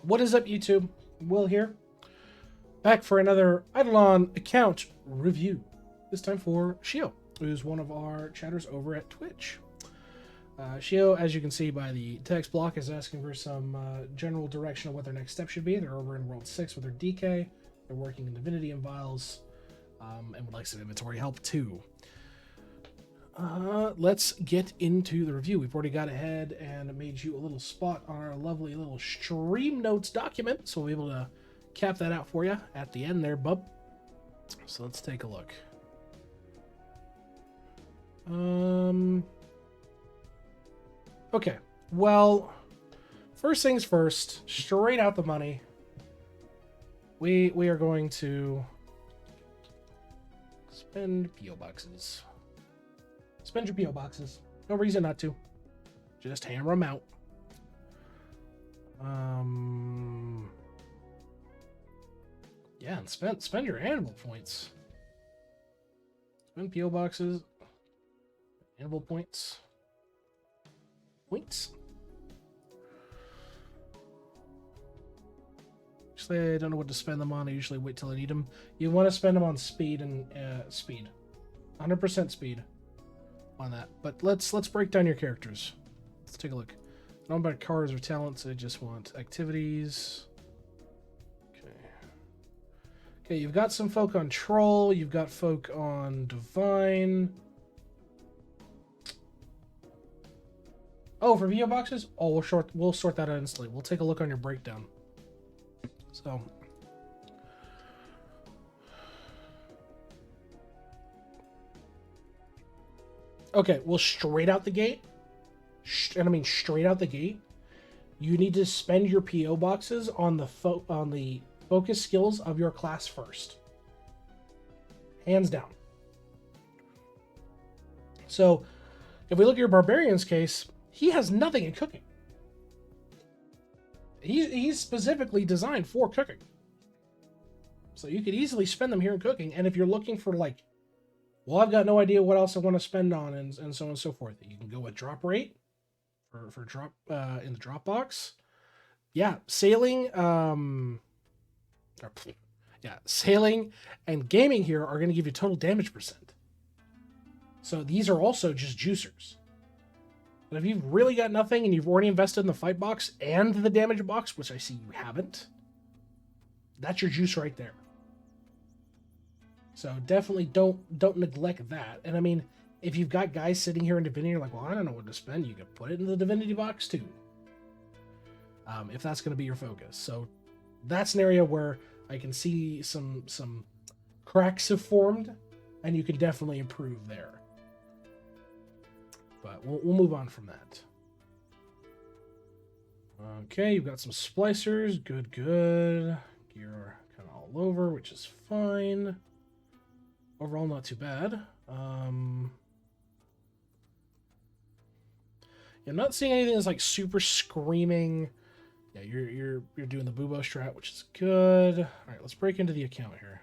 What is up, YouTube? Will here, back for another Eidolon account review. This time for Shio, who's one of our chatters over at Twitch. Shio, as you can see by the text block, is asking for some general direction of what their next step should be. They're over in World 6 with their DK. They're working in Divinity and Vials, and would like some inventory help too. Let's get into the review. We've already got ahead and made you a little spot on our lovely little stream notes document, so we'll be able to cap that out for you at the end there, bub. So let's take a look. Okay, well, first things first, straight out the money. We are going to spend PO boxes. Spend your PO boxes. No reason not to. Just hammer them out. Yeah, and spend your animal points. Spend PO boxes. Animal points. Points. Usually I don't know what to spend them on. I usually wait till I need them. You want to spend them on speed and speed. 100% speed on that. But let's break down your characters. Let's take a look. I don't about cards or talents. I just want activities. Okay, you've got some folk on Troll. You've got folk on Divine. Oh, for VO boxes? Oh, we'll sort that out instantly. We'll take a look on your breakdown. So, okay, well, straight out the gate, and I mean straight out the gate, you need to spend your PO boxes on the focus skills of your class first. Hands down. So, if we look at your Barbarian's case, he has nothing in cooking. He's specifically designed for cooking. So you could easily spend them here in cooking. And if you're looking for like, well, I've got no idea what else I want to spend on and so on and so forth, you can go with drop rate for drop in the drop box. Yeah, sailing sailing and gaming here are going to give you total damage percent. So these are also just juicers. But if you've really got nothing and you've already invested in the fight box and the damage box, which I see you haven't, that's your juice right there. So definitely don't neglect that. And I mean, if you've got guys sitting here in Divinity, you're like, well, I don't know what to spend, you can put it in the Divinity box too. If that's going to be your focus. So that's an area where I can see some cracks have formed, and you can definitely improve there. But we'll move on from that. Okay, you've got some splicers. Good. Gear kind of all over, which is fine. Overall, not too bad. I'm not seeing anything that's like super screaming. Yeah, you're doing the Bubo strat, which is good. All right, let's break into the account here.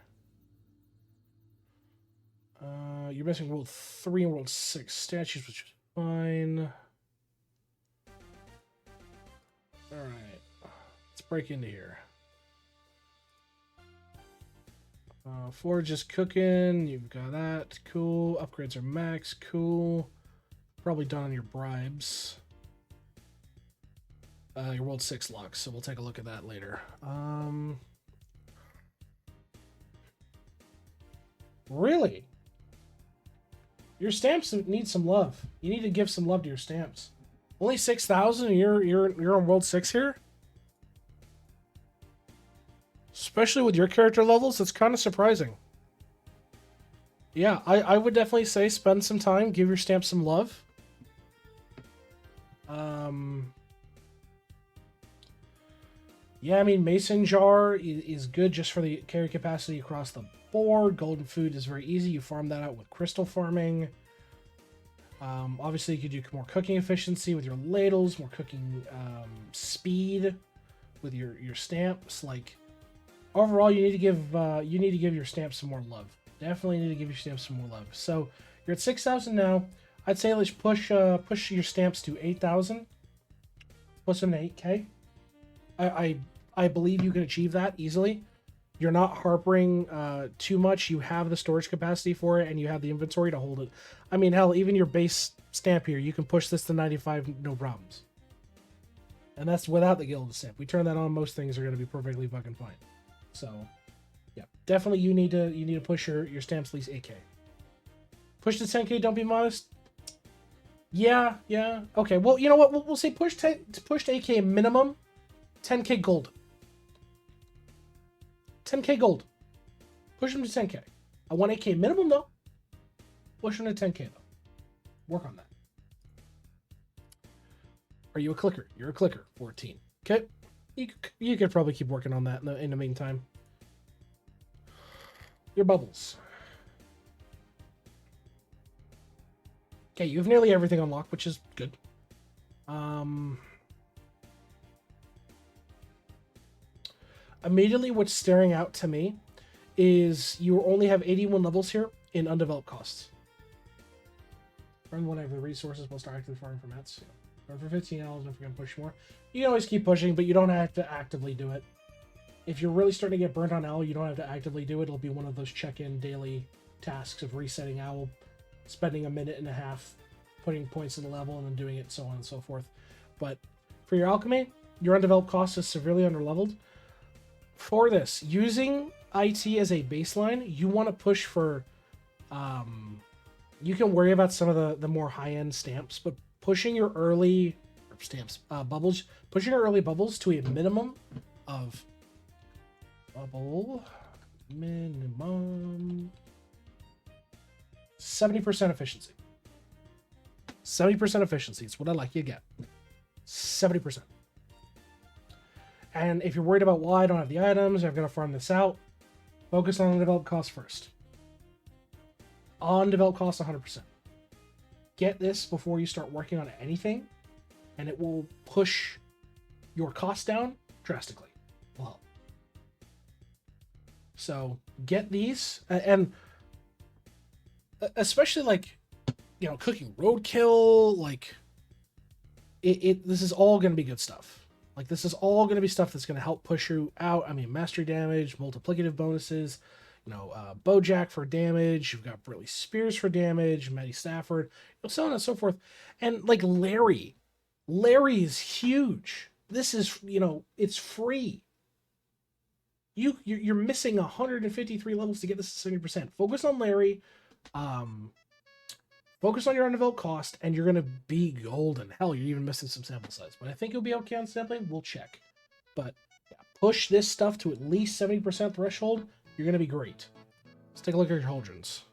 You're missing World 3 and World 6 statues, which is fine. Alright. Let's break into here. Forge is cooking. You've got that. Cool. Upgrades are max. Cool. Probably done on your bribes. Your World 6 locks, so we'll take a look at that later. Really? Your stamps need some love. You need to give some love to your stamps. Only 6,000 and you're on World 6 here? Especially with your character levels, it's kind of surprising. Yeah, I would definitely say spend some time, give your stamps some love. Yeah, I mean, Mason Jar is good just for the carry capacity across the board. Golden Food is very easy. You farm that out with crystal farming. Obviously, you could do more cooking efficiency with your ladles, more cooking speed with your stamps. Like overall, you need to give your stamps some more love. Definitely need to give your stamps some more love. So you're at 6,000 now. I'd say let's push your stamps to 8,000. Push them to 8K. I believe you can achieve that easily. You're not harpering too much. You have the storage capacity for it, and you have the inventory to hold it. I mean, hell, even your base stamp here, you can push this to 95, no problems. And that's without the gilded stamp. We turn that on, most things are going to be perfectly fucking fine. So, yeah, definitely you need to push your stamps at least 8K. Push to 10K. Don't be modest. Yeah. Okay. Well, you know what? We'll say push to 8K minimum. 10K gold. 10K gold. Push them to 10K. I want 8K minimum though. Push them to 10K though. Work on that. Are you a clicker? You're a clicker. 14. Okay. You could probably keep working on that in the meantime. Your bubbles. Okay, you have nearly everything unlocked, which is good. Immediately what's staring out to me is you only have 81 levels here in undeveloped costs. Run whatever the resources most actively farming for mats. Run for 15 hours if you're going to push more. You can always keep pushing, but you don't have to actively do it. If you're really starting to get burnt on Owl, you don't have to actively do it. It'll be one of those check-in daily tasks of resetting Owl, spending a minute and a half, putting points in the level, and then doing it, so on and so forth. But for your alchemy, your undeveloped cost is severely underleveled. For this, using IT as a baseline, you want to push for... you can worry about some of the more high-end stamps, but pushing your early bubbles, pushing your early bubbles to a minimum of bubble minimum 70% efficiency. 70% efficiency is what I'd like you to get. 70%. And if you're worried about, well, I don't have the items, I've got to farm this out, focus on undeveloped cost first. On developed cost, 100%. Get this before you start working on anything, and it will push your cost down drastically. Well, so get these, and especially like, you know, cooking roadkill, like this is all going to be good stuff. Like, this is all going to be stuff that's going to help push you out. I mean, mastery damage, multiplicative bonuses, you know, Bojack for damage. You've got Burley Spears for damage, Maddie Stafford, you know, so on and so forth. And like Larry is huge. This is, you know, it's free. You're missing 153 levels to get this to 70%. Focus on Larry. Focus on your undeveloped cost, and you're going to be golden. Hell, you're even missing some sample size. But I think you'll be okay on sampling. We'll check. But yeah, push this stuff to at least 70% threshold. You're going to be great. Let's take a look at your cauldrons.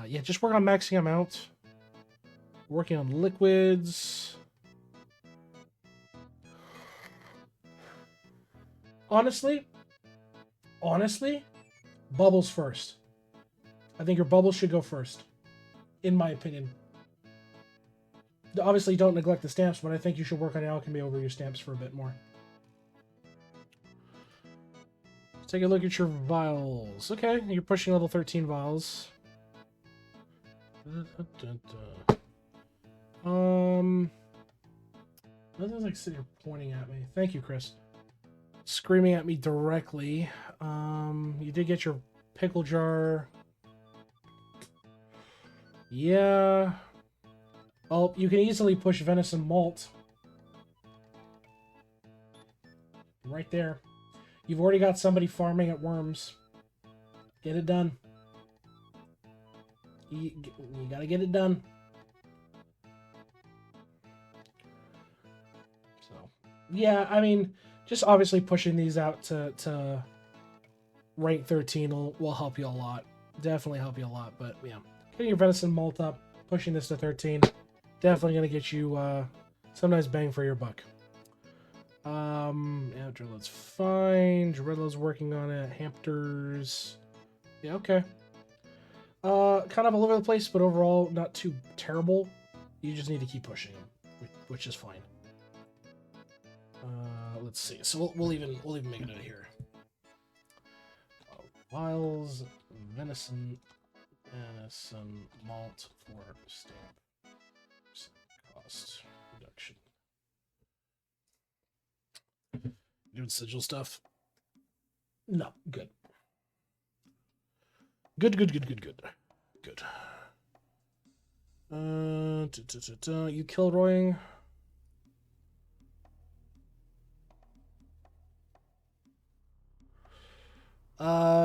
Yeah, just work on maxing them out. Working on liquids. Honestly, bubbles first. I think your bubbles should go first, in my opinion. Obviously, don't neglect the stamps, but I think you should work on alchemy over your stamps for a bit more. Let's take a look at your vials. Okay, you're pushing level 13 vials. Nothing's like sitting here pointing at me. Thank you, Chris. Screaming at me directly. You did get your pickle jar. Yeah. Well, you can easily push venison malt. Right there. You've already got somebody farming at worms. Get it done. You gotta get it done. So, yeah, I mean, just obviously pushing these out to rank 13 will help you a lot. Definitely help you a lot, but yeah. Getting your venison malt up, pushing this to 13, definitely going to get you some nice bang for your buck. Yeah, Drillow's fine. Drillow's working on it. Hampters. Yeah, okay. Kind of all over the place, but overall not too terrible. You just need to keep pushing them, which is fine. Let's see. So we'll even make it out here. Vials, venison malt for stamp cost reduction. doing sigil stuff. No, good. Good. Good. You Kilroying.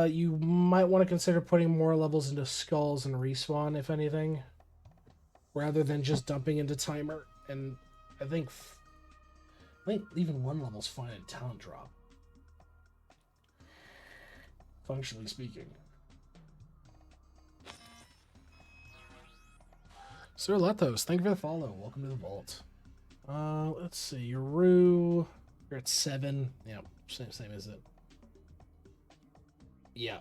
You might want to consider putting more levels into skulls and respawn, if anything, rather than just dumping into timer. And I think even one level's fine at talent drop. Functionally speaking. Sir Lethos, thank you for the follow. Welcome to the vault. Let's see. Yoru, you're at 7. Yeah, same as it. Yeah.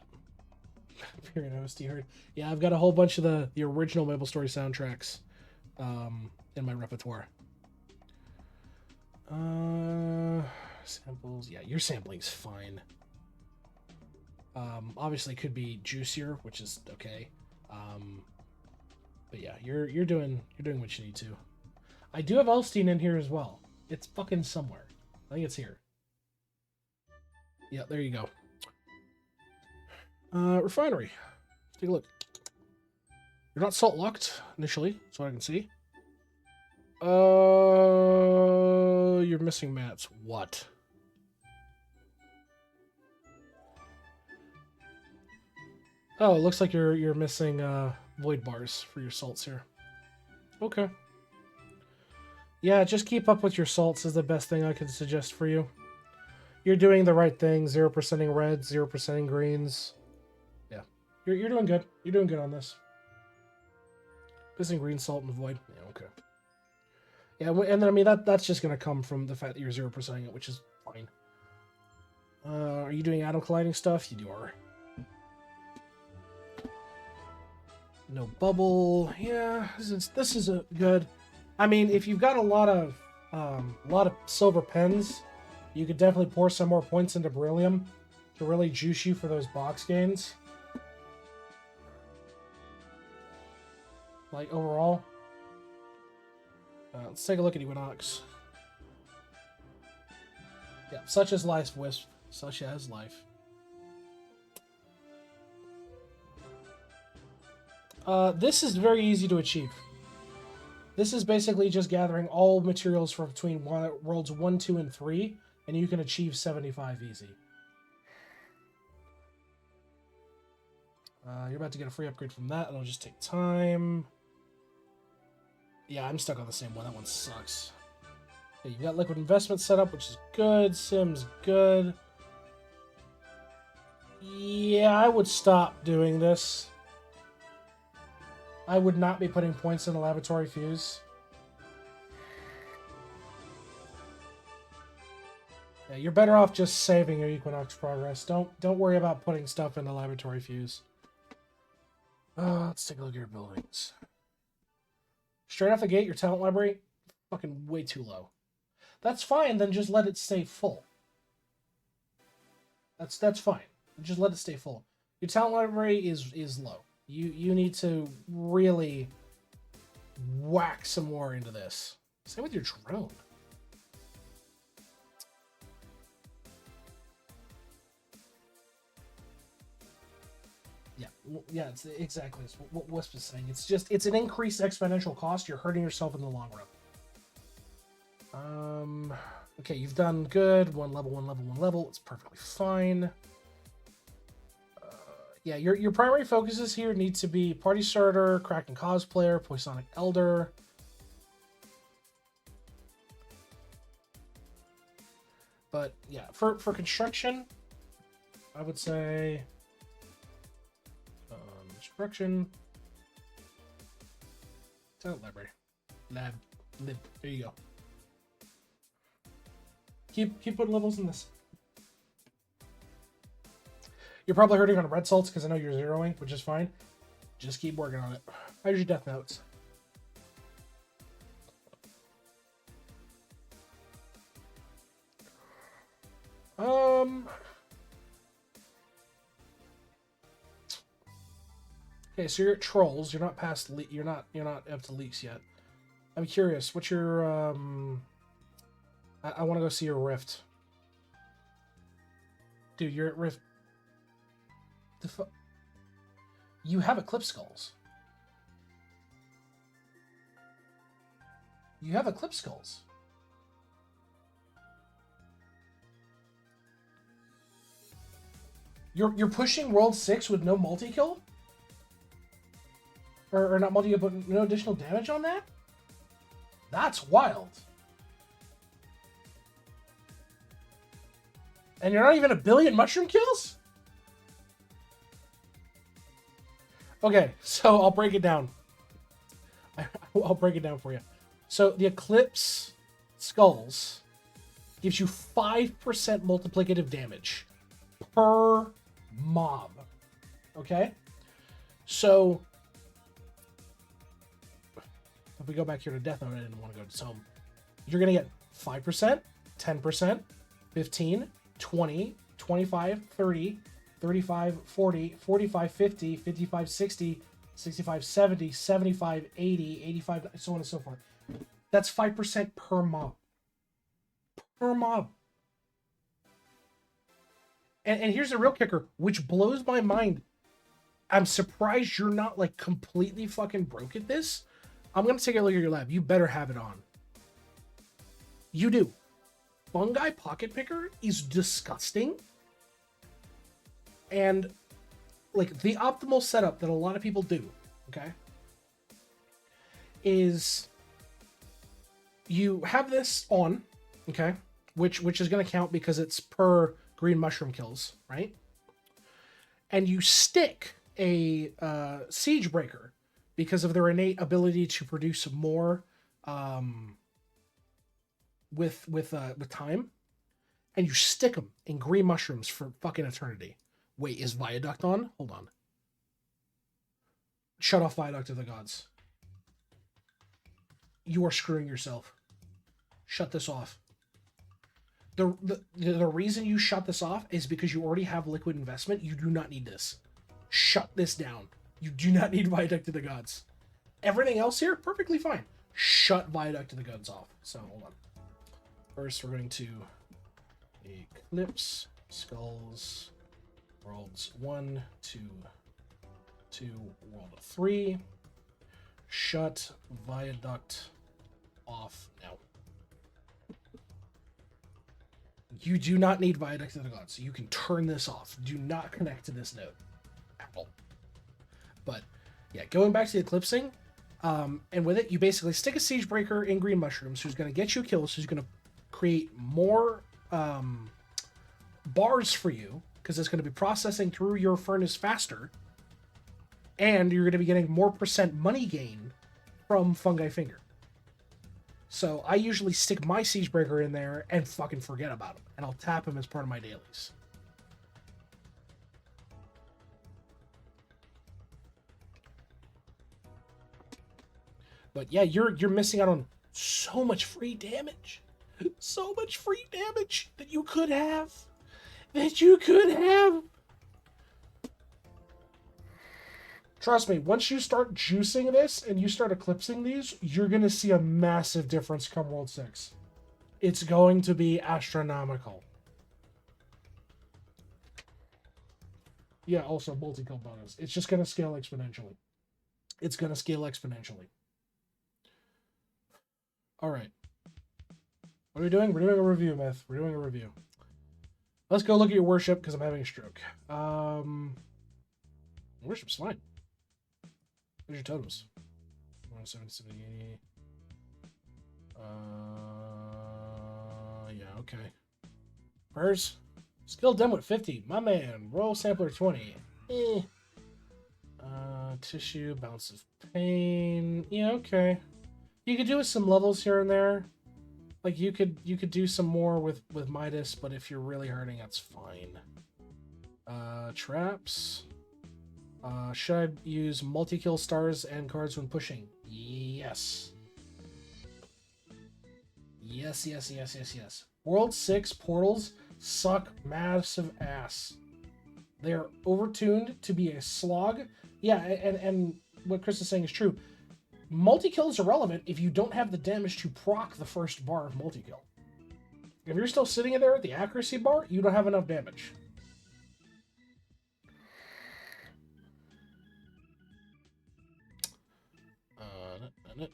Period host, you heard. Yeah, I've got a whole bunch of the original MapleStory soundtracks in my repertoire. Samples. Yeah, your sampling's fine. Obviously could be juicier, which is okay. But yeah, you're doing what you need to. I do have Elstein in here as well. It's fucking somewhere. I think it's here. Yeah, there you go. Refinery. Let's take a look. You're not salt locked initially, that's what I can see. You're missing mats. What? Oh, it looks like you're missing void bars for your salts here. Okay. Yeah, just keep up with your salts is the best thing I could suggest for you. You're doing the right thing. 0%ing reds, 0%ing greens. Yeah, you're doing good. You're doing good on this. Missing green salt and void. Yeah, okay. Yeah, and then I mean that's just gonna come from the fact that you're 0%ing it, which is fine. Are you doing atom colliding stuff? You are. No bubble. Yeah, this is a good. I mean, if you've got a lot of silver pens, you could definitely pour some more points into beryllium to really juice you for those box gains. Like overall. Let's take a look at Equinox. Yeah, such as life, Wisp. Such as life. This is very easy to achieve. This is basically just gathering all materials from between worlds 1, 2, and 3, and you can achieve 75 easy. You're about to get a free upgrade from that. It'll just take time. Yeah, I'm stuck on the same one. That one sucks. Okay, you've got liquid investment set up, which is good. Sim's good. Yeah, I would stop doing this. I would not be putting points in the laboratory fuse. Yeah, you're better off just saving your Equinox progress. Don't worry about putting stuff in the laboratory fuse. Let's take a look at your buildings. Straight off the gate, your talent library, fucking way too low. That's fine, then just let it stay full. That's fine. Just let it stay full. Your talent library is low. You need to really whack some more into this. Same with your drone. Yeah, it's exactly what Wisp is saying. It's an increased exponential cost. You're hurting yourself in the long run. Okay, you've done good. One level. It's perfectly fine. Yeah, your primary focuses here need to be Party Starter, Kraken Cosplayer, Poisonic Elder. But yeah, for construction, I would say construction, talent library, lab. There you go. Keep putting levels in this. You're probably hurting on red salts because I know you're zeroing, which is fine. Just keep working on it. How's your death notes? Okay, so you're at trolls. You're not past. You're not up to leaks yet. I'm curious. What's your I want to go see your rift. Dude, you're at risk. You have Eclipse Skulls. You have Eclipse Skulls. You're pushing World 6 with no multi-kill? Or not multi-kill, but no additional damage on that? That's wild. And you're not even a billion mushroom kills? Okay, so I'll break it down. I'll break it down for you. So the Eclipse Skulls gives you 5% multiplicative damage per mob. Okay? So if we go back here to Death Note, I didn't want to go to Tome. You're going to get 5%, 10%, 15, 20, 25, 30, 35, 40, 45, 50, 55, 60, 65, 70, 75, 80, 85, so on and so forth. That's 5% per mob. Per mob. And here's the real kicker, which blows my mind. I'm surprised you're not like completely fucking broke at this. I'm going to take a look at your lab. You better have it on. You do. Fungi Pocket Picker is disgusting. And like the optimal setup that a lot of people do, okay, is you have this on, okay, which is going to count because it's per green mushroom kills, right? And you stick a siege breaker because of their innate ability to produce more with time, and you stick them in green mushrooms for fucking eternity. Wait, is Viaduct on? Hold on. Shut off Viaduct of the Gods. You are screwing yourself. Shut this off. The reason you shut this off is because you already have liquid investment. You do not need this. Shut this down. You do not need Viaduct of the Gods. Everything else here, perfectly fine. Shut Viaduct of the Gods off. So, hold on. First, we're going to Eclipse Skulls Worlds 1, 2, World 3. Shut Viaduct off now. You do not need Viaduct of the Gods, so you can turn this off. Do not connect to this node at all. But yeah, going back to the eclipsing, and with it, you basically stick a siege breaker in green mushrooms, who's going to get you kills, who's going to create more bars for you, because it's going to be processing through your furnace faster, and you're going to be getting more % money gain from Fungi Finger. So I usually stick my siege breaker in there and fucking forget about him, and I'll tap him as part of my dailies. But yeah, you're missing out on so much free damage. So much free damage that you could have. Trust me, once you start juicing this and you start eclipsing these, you're going to see a massive difference come World 6. It's going to be astronomical. Yeah, also multi-kill bonus. It's just going to scale exponentially. It's going to scale exponentially. All right. What are we doing? We're doing a review, Myth. We're doing a review. Let's go look at your worship because I'm having a stroke. Worship's fine. Where's your totems? 170, 70, yeah, okay. Prayers. Skill done with 50. My man. Roll sampler 20. Tissue. Bounce of pain. Yeah, okay. You could do with some levels here and there. Like you could do some more with Midas, but if you're really hurting, that's fine. Traps. Should I use multi-kill stars and cards when pushing? Yes. Yes. World 6 portals suck massive ass. They're overtuned to be a slog. Yeah, and what Chris is saying is true. Multi-kill is irrelevant if you don't have the damage to proc the first bar of multi-kill. If you're still sitting in there at the accuracy bar, you don't have enough damage. Yep,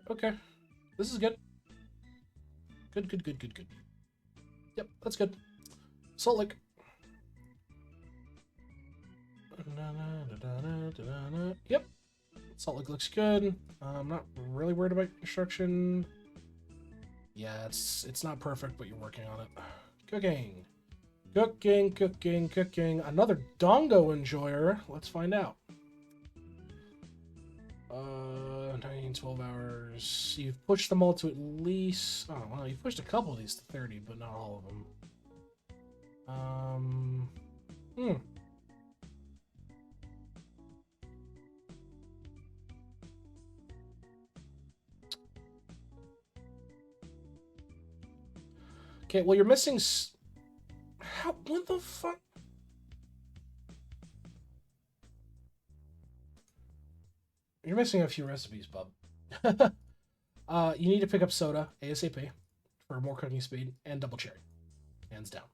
okay. This is good. Good. Yep, that's good. Salt Lick. Yep. Salt Lick looks good. I'm not really worried about construction. Yeah, it's not perfect, but you're working on it. Cooking. Another Dongo enjoyer. Let's find out. 12 hours. You've pushed them all to at least... Oh, well, you've pushed a couple of these to 30, but not all of them. Okay, well, you're missing... How? What the fuck? You're missing a few recipes, bub. You need to pick up soda ASAP for more cooking speed and double cherry. Hands down.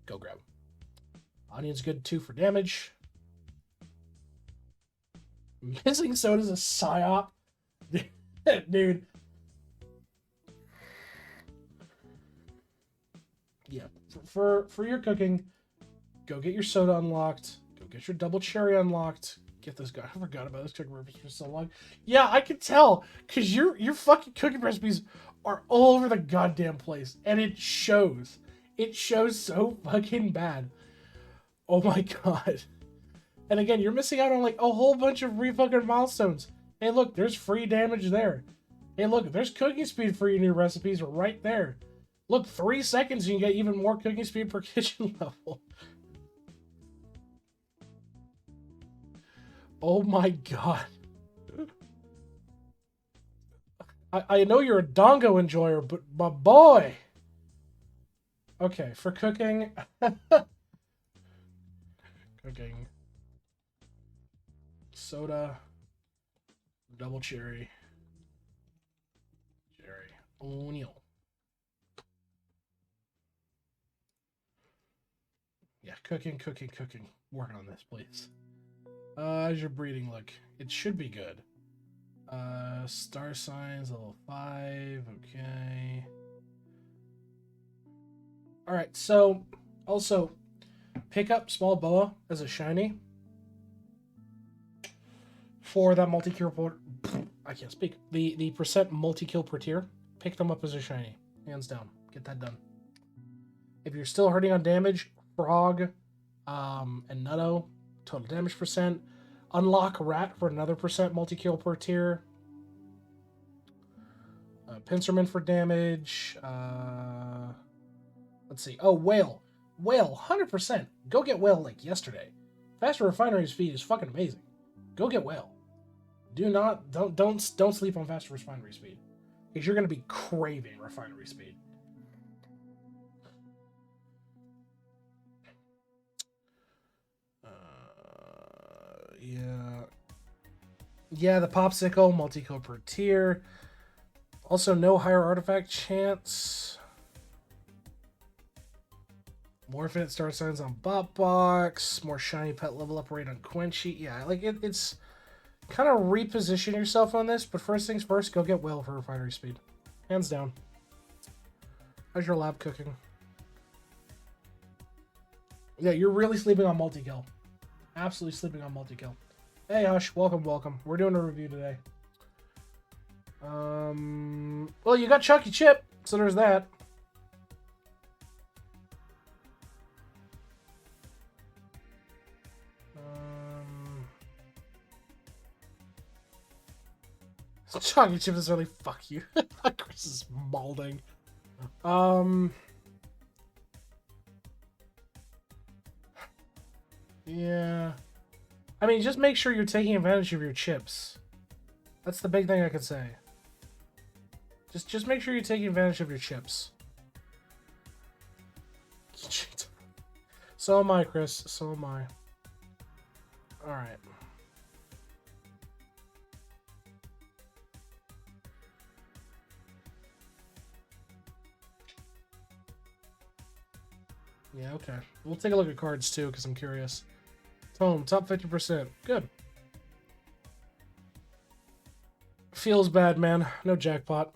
Go grab them. Onion's good too for damage. Missing soda's a psyop. Dude. Yeah. For your cooking, go get your soda unlocked. Go get your double cherry unlocked. Get this guy. I forgot about this cooking recipe for so long. Yeah, I can tell, because your fucking cooking recipes are all over the goddamn place, and it shows. It shows so fucking bad. Oh my god. And again, you're missing out on like a whole bunch of fucking milestones. Hey, look, there's free damage there. Hey, look, there's cooking speed for your new recipes right there. Look, 3 seconds, you can get even more cooking speed per kitchen level. Oh my god. I know you're a Dongo enjoyer, but my boy. Okay, for cooking. Cooking. Soda. Double cherry. Cherry. Onion. Yeah, cooking. Work on this, please. How's your breeding look? It should be good. Star signs, level 5. Okay. Alright, so also pick up small boa as a shiny for that multi-kill I can't speak. The percent multi-kill per tier. Pick them up as a shiny. Hands down. Get that done. If you're still hurting on damage, Frog and Nutto, total damage percent. Unlock Rat for another percent multi-kill per tier. Pincerman for damage. Let's see. Oh, Whale. Whale, 100%. Go get Whale like yesterday. Faster refinery speed is fucking amazing. Go get Whale. Don't sleep on faster refinery speed, because you're gonna be craving refinery speed. Yeah, the popsicle, multi-kill per tier. Also, no higher artifact chance. More infinite star signs on Bot Box. More shiny pet level up rate on Quenchy. Yeah, like it's kind of reposition yourself on this, but first things first, go get Whale for refinery speed. Hands down. How's your lab cooking? Yeah, you're really sleeping on multi-kill. Absolutely sleeping on multi-kill. Hey, Hush. Welcome. We're doing a review today. Well, you got Chucky Chip, so there's that. Chucky Chip is really fuck you. Chris is malding. Yeah. I mean, just make sure you're taking advantage of your chips. That's the big thing I could say. Just make sure you're taking advantage of your chips. So am I, Chris. So am I. Alright. Yeah, okay. We'll take a look at cards too, because I'm curious. Tome, top 50%. Good. feels bad, man. No jackpot.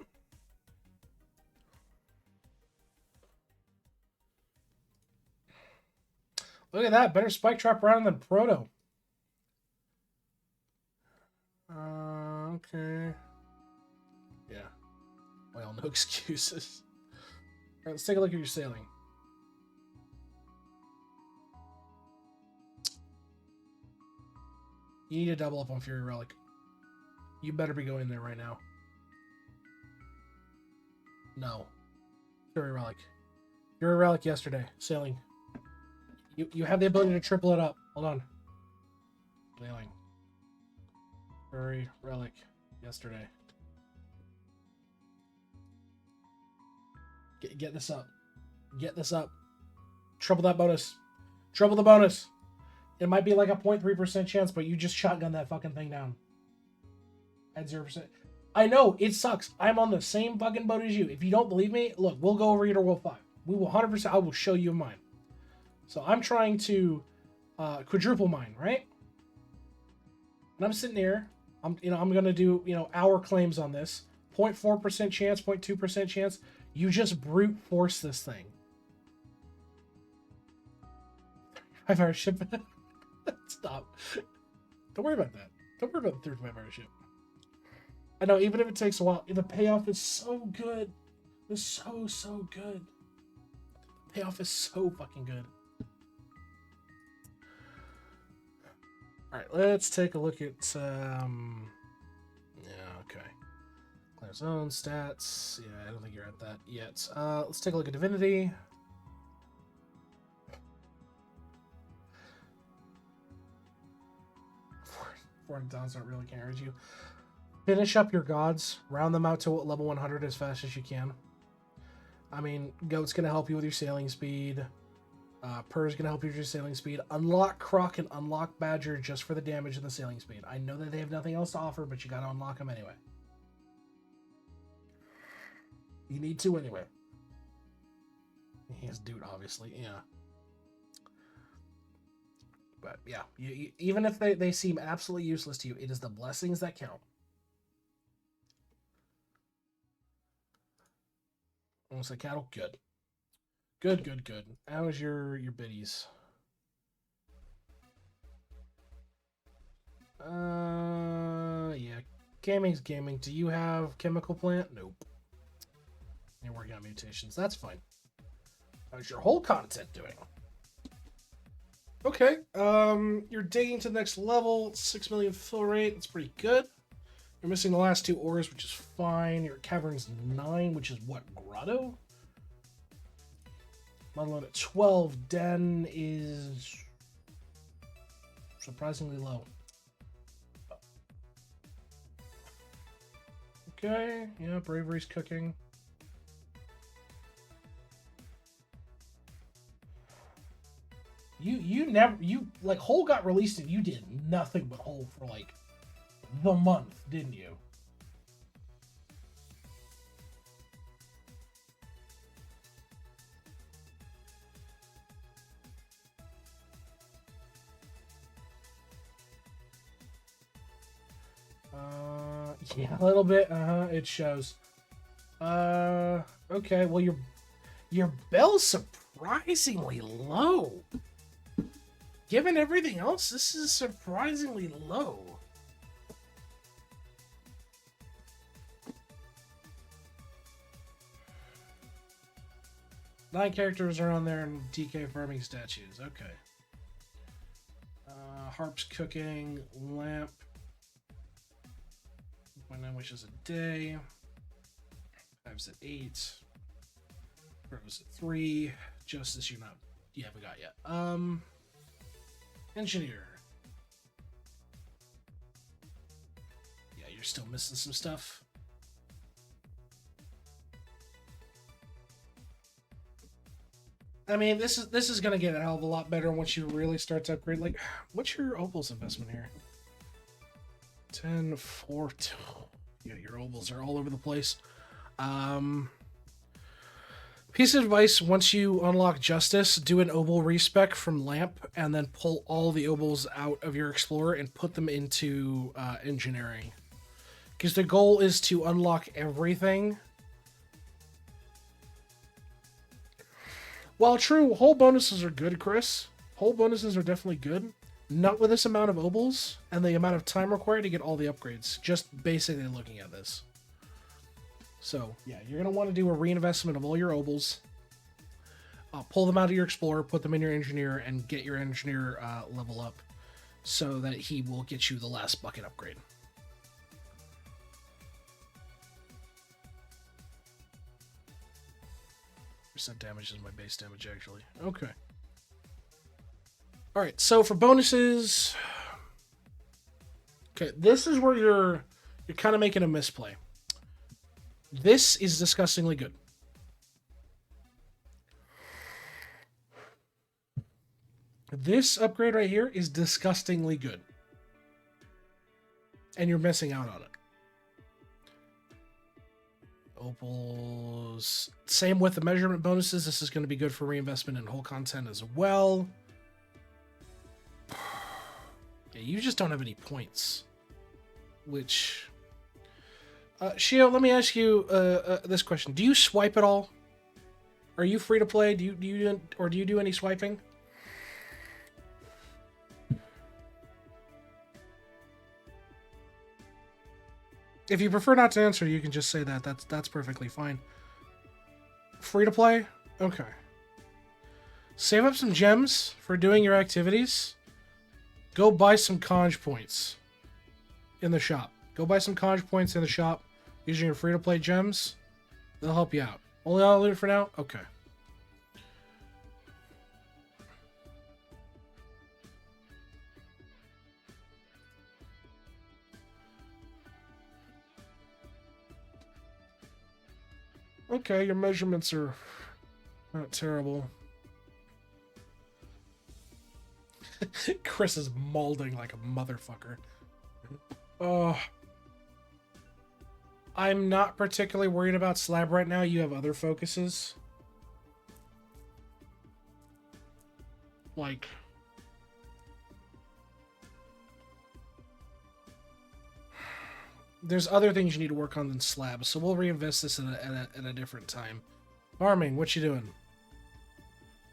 Look at that. Better spike trap round than Proto. Okay. Yeah. Well, no excuses. All right, let's take a look at your sailing. You need to double up on Fury Relic. You better be going there right now. No. Fury Relic. Fury Relic yesterday. Sailing. You have the ability to triple it up. Hold on. Sailing. Fury Relic yesterday. Get this up. Get this up. Triple that bonus. Triple the bonus. It might be like a 0.3% chance, but you just shotgun that fucking thing down. At 0%. I know, it sucks. I'm on the same fucking boat as you. If you don't believe me, look, we'll go over Eater World 5. We will 100%, I will show you mine. So I'm trying to quadruple mine, right? And I'm sitting here. I'm going to do, hour claims on this. 0.4% chance, 0.2% chance. You just brute force this thing. 5-hour ship. Stop. Don't worry about that. Don't worry about the 35-hour ship. I know, even if it takes a while, the payoff is so good. It's so good. The payoff is so fucking good. Alright, let's take a look at, yeah, okay. Clear zone, stats. Yeah, I don't think you're at that yet. Let's take a look at Divinity. $400 don't really encourage you. Finish up your gods. Round them out to level 100 as fast as you can. I mean, Goat's going to help you with your sailing speed. Purr's going to help you with your sailing speed. Unlock Croc and unlock Badger just for the damage and the sailing speed. I know that they have nothing else to offer, but you got to unlock them anyway. You need to anyway. He has Dude, obviously. Yeah. But yeah, even if they seem absolutely useless to you, it is the blessings that count. Almost like cattle? Good. Good. How is your biddies? Yeah. Gaming's gaming. Do you have chemical plant? Nope. You're working on mutations. That's fine. How's your whole content doing? Okay. You're digging to the next level. 6 million fill rate. That's pretty good. You're missing the last 2 ores, which is fine. Your cavern's 9, which is what? Grotto? Model at 12. Den is surprisingly low. Okay. Yeah, bravery's cooking. Hole got released and you did nothing but Hole for like the month, didn't you? Yeah, a little bit. It shows. Okay. Well, your bell's surprisingly low. Given everything else, this is surprisingly low. Nine characters are on there in DK farming statues. Okay. Harp's cooking. Lamp. 1.9 wishes a day. Five's at 8. Crow's at 3. Justice, you haven't got yet. Engineer. Yeah, you're still missing some stuff. I mean, this is gonna get a hell of a lot better once you really start to upgrade. Like, what's your Opals investment here? 10, 4, 2. Yeah, your Opals are all over the place. Piece of advice: once you unlock Justice, do an Opal respec from Lamp, and then pull all the Opals out of your Explorer and put them into Engineering. Because the goal is to unlock everything. While true, whole bonuses are good, Chris. Whole bonuses are definitely good. Not with this amount of obols and the amount of time required to get all the upgrades. Just basically looking at this. So, yeah, you're going to want to do a reinvestment of all your obols. Pull them out of your Explorer, put them in your Engineer, and get your Engineer level up so that he will get you the last bucket upgrade. Percent damage is my base damage, actually. Okay. Alright, so for bonuses... Okay, this is where you're kind of making a misplay. This is disgustingly good. This upgrade right here is disgustingly good. And you're missing out on it. Opals. Same with the measurement bonuses. This is going to be good for reinvestment in whole content as well. Yeah, you just don't have any points. Which... Shio, let me ask you this question. Do you swipe at all? Are you free to play? Do you do any swiping? If you prefer not to answer, you can just say that. That's perfectly fine. Free to play? Okay. Save up some gems for doing your activities. Go buy some conj points in the shop. Go buy some conj points in the shop using your free to play gems. They'll help you out. Only all loot for now? Okay. Okay, your measurements are not terrible. Chris is molding like a motherfucker. Oh. I'm not particularly worried about slab right now. You have other focuses. Like... There's other things you need to work on than slabs, so we'll reinvest this at a different time. Farming, what you doing?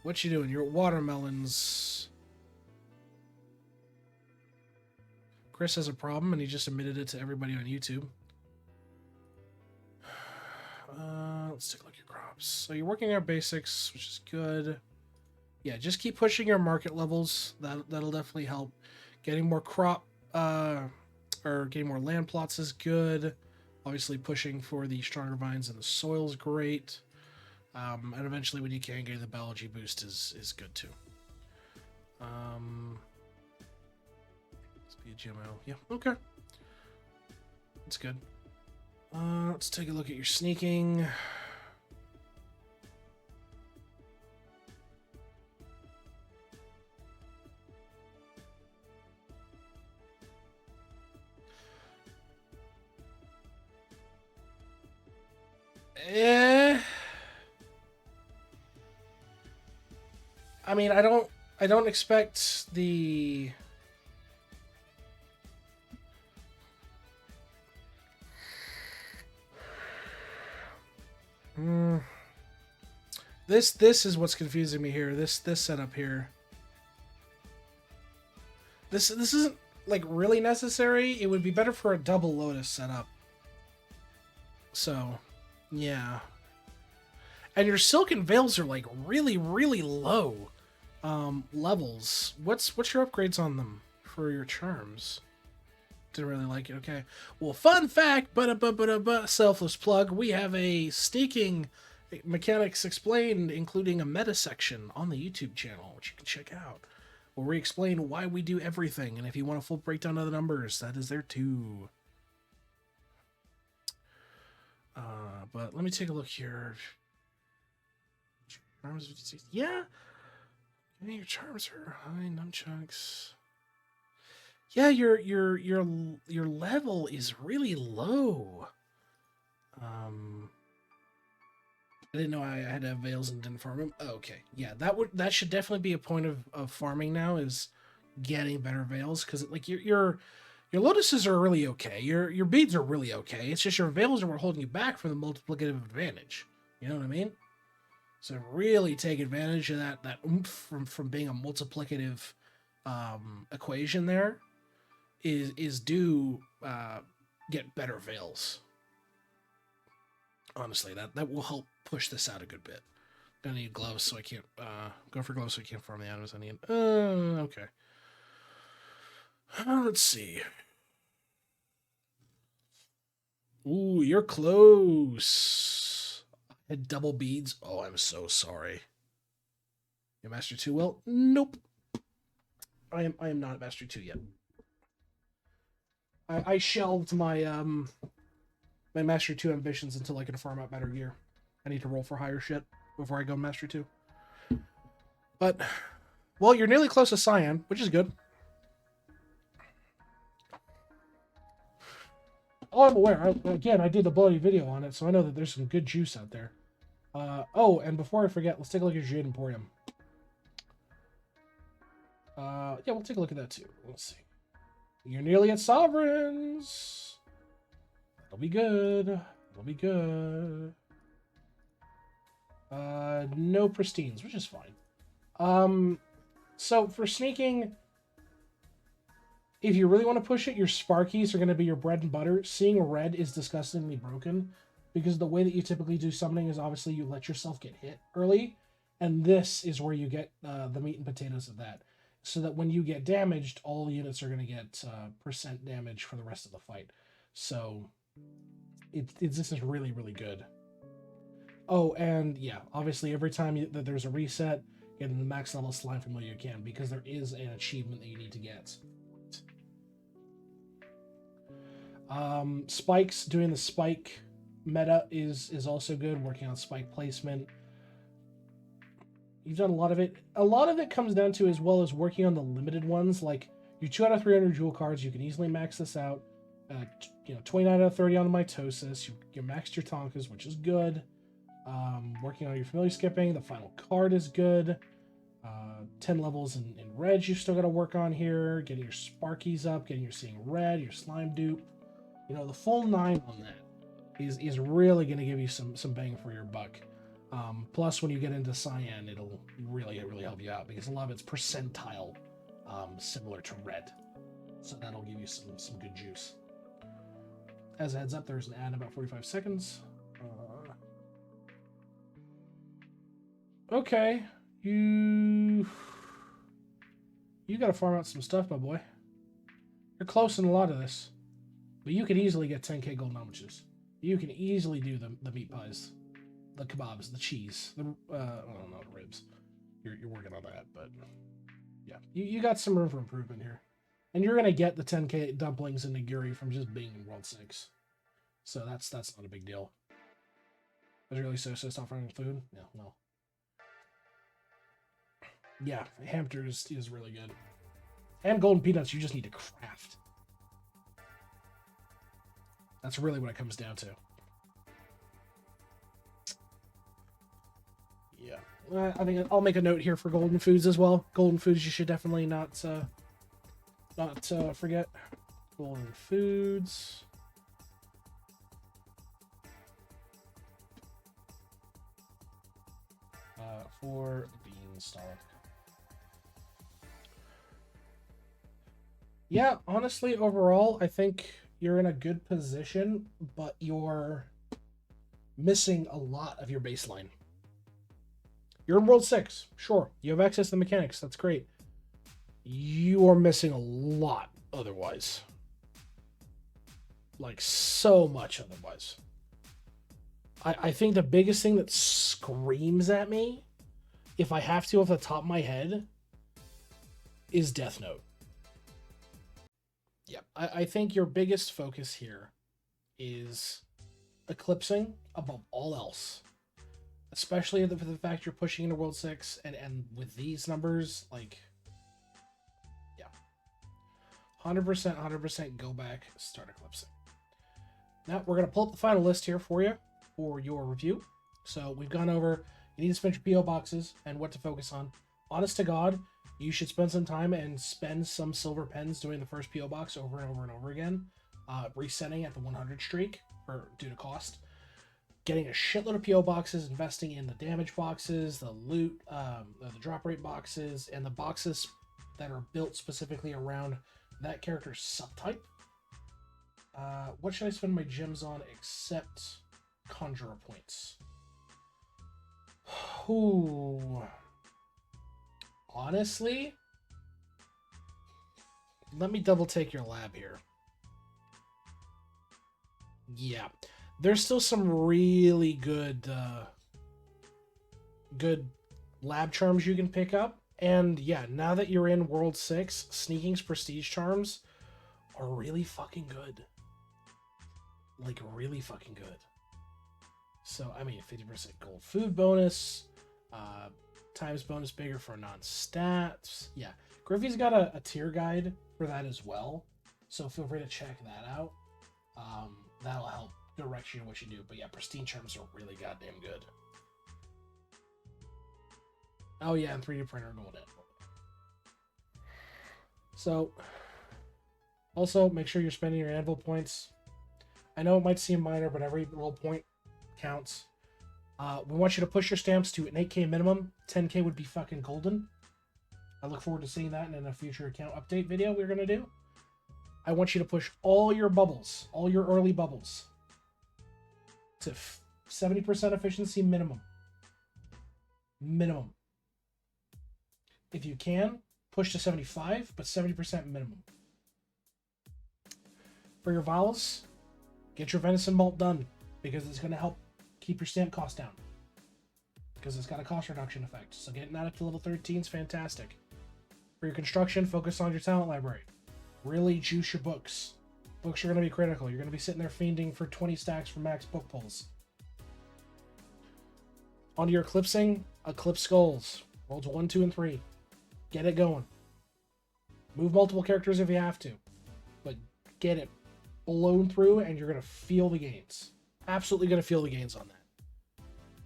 What you doing? Your watermelons. Chris has a problem, and he just admitted it to everybody on YouTube. Let's take a look at your crops. So you're working on basics, which is good. Yeah, just keep pushing your market levels. That'll definitely help. Getting more crop... or getting more land plots is good. Obviously pushing for the stronger vines and the soil is great. And eventually when you can get the biology boost is good too. Let's be a GMO. Yeah, okay. That's good. Let's take a look at your sneaking. I mean, I don't expect the... This is what's confusing me here. This setup here. This isn't like really necessary. It would be better for a double Lotus setup. So, yeah. And your silken veils are like really low levels. What's your upgrades on them for your charms? Didn't really like it. Okay. Well, fun fact, selfless plug. We have a sneaking mechanics explained, including a meta section on the YouTube channel, which you can check out, where we explain why we do everything. And if you want a full breakdown of the numbers, that is there too. But let me take a look here. Charms, yeah. Your charms are high. Nunchucks. Yeah, your level is really low. I didn't know I had to have veils and didn't farm them. Oh, okay, yeah, that should definitely be a point of farming now, is getting better veils, because like your Your lotuses are really okay. Your beads are really okay. It's just your veils are what are holding you back from the multiplicative advantage. You know what I mean? So really take advantage of that oomph from being a multiplicative equation. There is do get better veils. Honestly, that will help push this out a good bit. Gonna need gloves, so I can't go for gloves, so I can't farm the items I need. Okay. Let's see. Ooh, you're close. I had double beads. Oh, I'm so sorry. You Master 2 well? Nope. I am not Master 2 yet. I shelved my my Master 2 ambitions until I can farm out better gear. I need to roll for higher shit before I go Master 2. But, well, you're nearly close to Cyan, which is good. Oh, I'm aware. I did a bloody video on it, so I know that there's some good juice out there. Oh, and before I forget, let's take a look at Jade Emporium. Yeah, we'll take a look at that too. Let's see. You're nearly at Sovereigns. That'll be good. It'll be good. No pristines, which is fine. So for sneaking, if you really want to push it, your Sparkies are going to be your bread and butter. Seeing red is disgustingly broken because the way that you typically do summoning is obviously you let yourself get hit early, and this is where you get the meat and potatoes of that. So that when you get damaged, all units are going to get percent damage for the rest of the fight. So this is really, really good. Oh, and yeah, obviously every time that there's a reset, get in the max level slime familiar you can, because there is an achievement that you need to get. Spikes, doing the spike meta is also good, working on spike placement. You've done a lot of it. A lot of it comes down to as well as working on the limited ones, like your 2 out of 300 jewel cards, you can easily max this out. 29 out of 30 on the mitosis, you maxed your Tonkas, which is good. Working on your familiar skipping, the final card is good. 10 levels in red you still got to work on here. Getting your Sparkies up, getting your Seeing Red, your Slime Dupe. The full 9 on that is really going to give you some bang for your buck. Plus, when you get into Cyan, it'll really help you out because a lot of it's percentile, similar to red. So that'll give you some good juice. As a heads up, there's an ad in about 45 seconds. Okay, you gotta farm out some stuff, my boy. You're close in a lot of this, but you can easily get 10k gold ounces. You can easily do the meat pies, the kebabs, the cheese, I don't know, the ribs. You're working on that, but yeah, you got some room for improvement here, and you're gonna get the 10k dumplings and nigiri from just being in World 6, so that's not a big deal. Was it really so stop finding food? Yeah, no. Yeah, hamster is really good. And golden peanuts you just need to craft. That's really what it comes down to. Yeah. I think I'll make a note here for golden foods as well. Golden foods you should definitely not forget. Golden foods. For beanstalk. Yeah, honestly, overall, I think you're in a good position, but you're missing a lot of your baseline. You're in World 6, sure. You have access to the mechanics, that's great. You are missing a lot otherwise. Like, so much otherwise. I think the biggest thing that screams at me, if I have to off the top of my head, is Death Note. Yeah, I think your biggest focus here is eclipsing above all else. Especially for the fact you're pushing into World 6, and with these numbers, like, yeah. 100% go back, start eclipsing. Now, we're going to pull up the final list here for you, for your review. So, we've gone over, you need to spend your P.O. boxes, and what to focus on. Honest to God, you should spend some time and spend some silver pens doing the first PO box over and over and over again, resetting at the 100 streak for due to cost, getting a shitload of PO boxes, investing in the damage boxes, the loot, the drop rate boxes, and the boxes that are built specifically around that character's subtype. What should I spend my gems on except Conjurer points? Ooh. Honestly, let me double take your lab here. Yeah, there's still some really good good lab charms you can pick up. And yeah, now that you're in World 6, Sneaking's prestige charms are really fucking good. Like, really fucking good. So, I mean, 50% gold food bonus, times bonus bigger for non-stats. Yeah, Griffey's got a tier guide for that as well, so feel free to check that out. That'll help direct you to what you do. But yeah, pristine charms are really goddamn good. Oh yeah, and 3D printer gold in. So, also make sure you're spending your anvil points. I know it might seem minor, but every little point counts. We want you to push your stamps to an 8K minimum. 10K would be fucking golden. I look forward to seeing that in a future account update video we're going to do. I want you to push all your bubbles, all your early bubbles, to 70% efficiency minimum. Minimum. If you can, push to 75, but 70% minimum. For your vowels, get your venison malt done, because it's going to help keep your stamp cost down. Because it's got a cost reduction effect. So getting that up to level 13 is fantastic. For your construction, focus on your talent library. Really juice your books. Books are going to be critical. You're going to be sitting there fiending for 20 stacks for max book pulls. Onto your eclipsing, Eclipse Skulls. Worlds 1, 2, and 3. Get it going. Move multiple characters if you have to. But get it blown through and you're going to feel the gains. Absolutely going to feel the gains on that.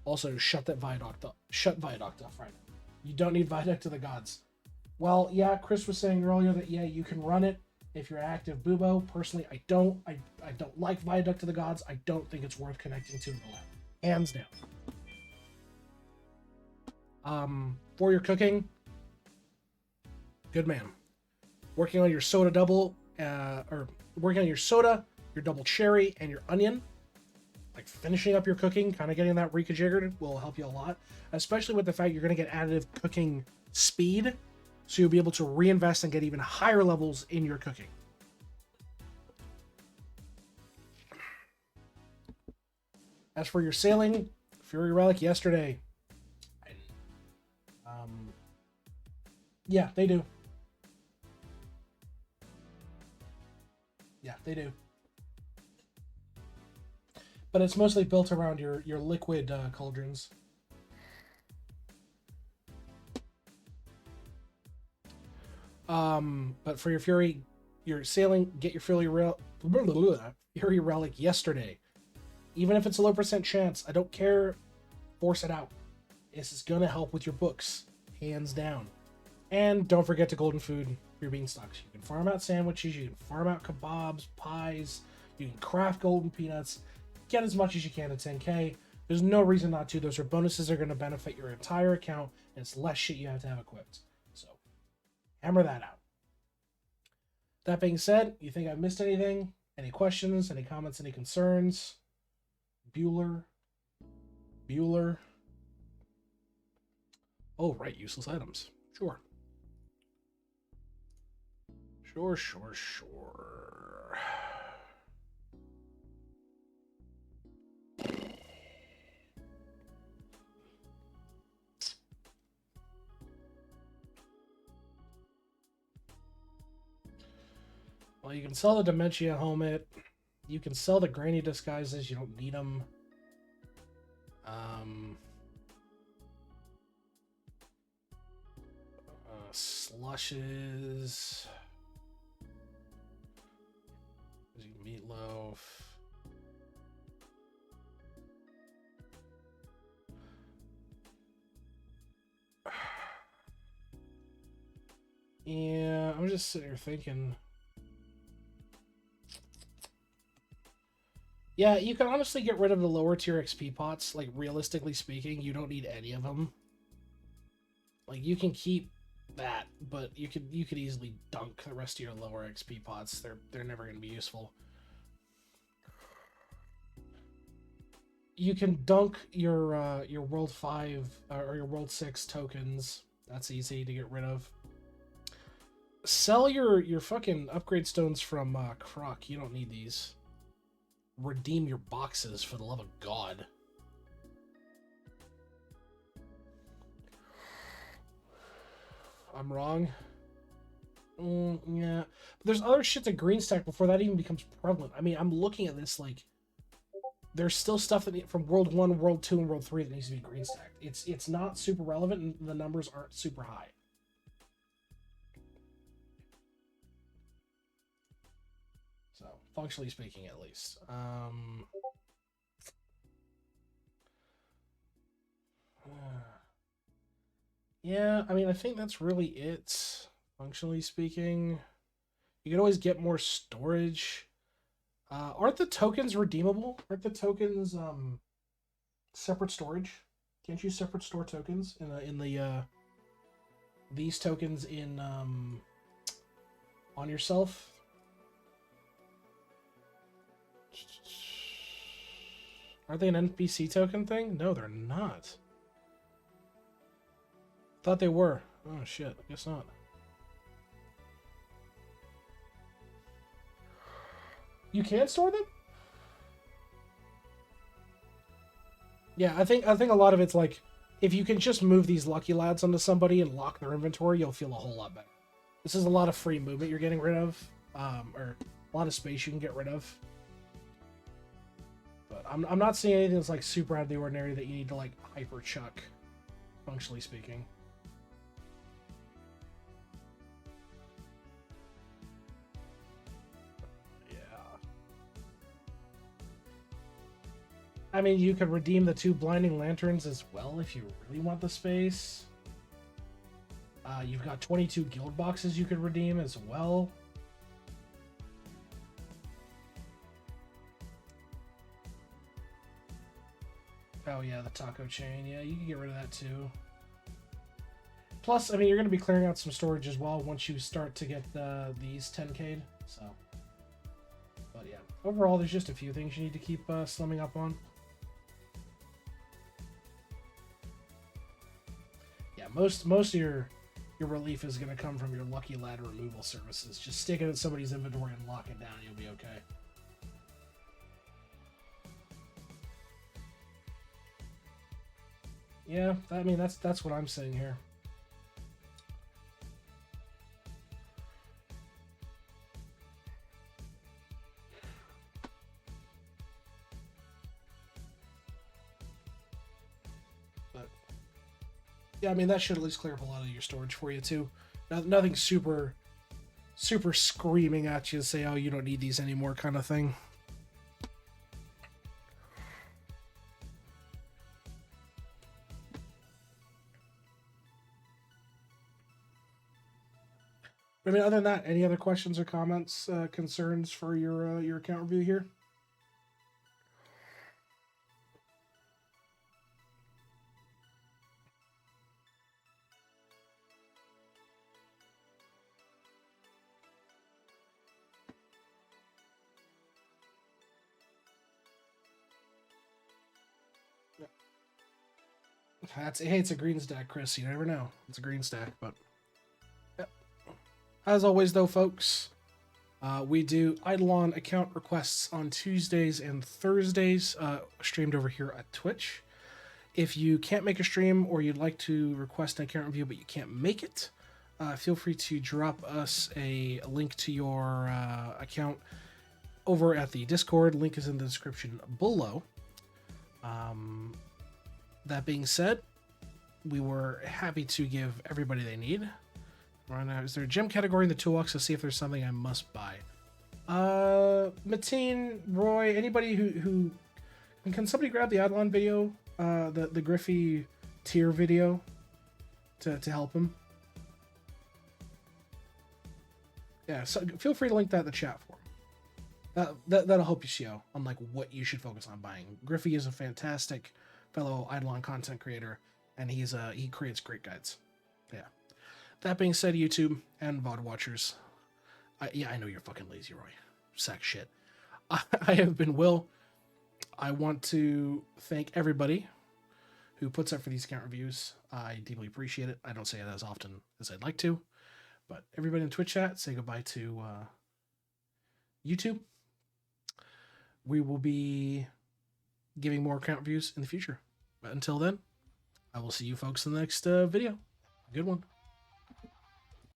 Also, shut that Viaduct up. Shut Viaduct off right now. You don't need Viaduct to the gods. Well, yeah, Chris was saying earlier that, yeah, you can run it if you're active Bubo. Personally, I don't. I don't like Viaduct to the gods. I don't think it's worth connecting to in the lab. Hands down. For your cooking, good man. Working on your soda double, or working on your soda, your double cherry, and your onion. Like finishing up your cooking, kind of getting that rejiggered will help you a lot. Especially with the fact you're going to get additive cooking speed. So you'll be able to reinvest and get even higher levels in your cooking. As for your sailing, Fury Relic yesterday. Yeah, they do. Yeah, they do. But it's mostly built around your liquid cauldrons. But for your Fury, your sailing, get your Fury Relic yesterday. Even if it's a low % chance, I don't care. Force it out. This is gonna help with your books, hands down. And don't forget to golden food your beanstalks. You can farm out sandwiches, you can farm out kebabs, pies, you can craft golden peanuts. Get as much as you can at 10K. There's no reason not to. Those are bonuses that are going to benefit your entire account, and it's less shit you have to have equipped. So, hammer that out. That being said, you think I've missed anything? Any questions? Any comments? Any concerns? Bueller? Oh, right. Useless items. Sure. Sure. Well, you can sell the Dementia helmet. You can sell the Granny disguises. You don't need them. Slushes. Meatloaf. Yeah, I'm just sitting here thinking. Yeah, you can honestly get rid of the lower tier XP pots. Like, realistically speaking, you don't need any of them. Like, you can keep that, but you could easily dunk the rest of your lower XP pots. They're never going to be useful. You can dunk your World 5 or your World 6 tokens. That's easy to get rid of. Sell your fucking upgrade stones from Croc. You don't need these. Redeem your boxes, for the love of God. I'm wrong. Yeah. But there's other shit to green stack before that even becomes prevalent. I mean, I'm looking at this like there's still stuff that from World 1, World 2, and World 3 that needs to be green stacked. It's not super relevant and the numbers aren't super high. So, functionally speaking at least. Yeah, I mean, I think that's really it. Functionally speaking, you can always get more storage. Aren't the tokens redeemable? Aren't the tokens separate storage? Can't you separate store tokens in the these tokens in on yourself? Are they an NPC token thing? No, they're not. Thought they were. Oh shit, I guess not. You can store them? Yeah, I think a lot of it's like if you can just move these lucky lads onto somebody and lock their inventory, you'll feel a whole lot better. This is a lot of free movement you're getting rid of, or a lot of space you can get rid of. But I'm not seeing anything that's like super out of the ordinary that you need to like hyper chuck, functionally speaking. I mean, you could redeem the 2 blinding lanterns as well if you really want the space. You've got 22 guild boxes you could redeem as well. Oh yeah, the taco chain. Yeah, you can get rid of that too. Plus, I mean, you're going to be clearing out some storage as well once you start to get these 10k'd. So, but yeah, overall, there's just a few things you need to keep slimming up on. Yeah, most of your relief is going to come from your lucky lad removal services. Just stick it in somebody's inventory and lock it down. You'll be okay. Yeah, I mean that's what I'm saying here. But yeah, I mean that should at least clear up a lot of your storage for you too. Nothing super screaming at you to say, "Oh, you don't need these anymore," kind of thing. I mean, other than that, any other questions or comments, concerns for your account review here? Hey, it's a green stack, Chris. You never know. It's a green stack, but yeah. As always, though, folks, we do Eidolon account requests on Tuesdays and Thursdays, streamed over here at Twitch. If you can't make a stream or you'd like to request an account review but you can't make it, feel free to drop us a link to your account over at the Discord. Link is in the description below. That being said, we were happy to give everybody they need. Right now, is there a gem category in the toolbox to see if there's something I must buy? Mateen, Roy, anybody who can somebody grab the Eidolon video, the Griffey tier video to help him? Yeah, so feel free to link that in the chat for him. That'll help you, Shio, on like what you should focus on buying. Griffey is a fantastic fellow Eidolon content creator, and he creates great guides. Yeah. That being said, YouTube and VOD watchers, I know you're fucking lazy, Roy. Sack shit. I have been Will. I want to thank everybody who puts up for these account reviews. I deeply appreciate it. I don't say it as often as I'd like to, but everybody in Twitch chat, say goodbye to YouTube. We will be giving more account reviews in the future. But until then, I will see you folks in the next video. Good one.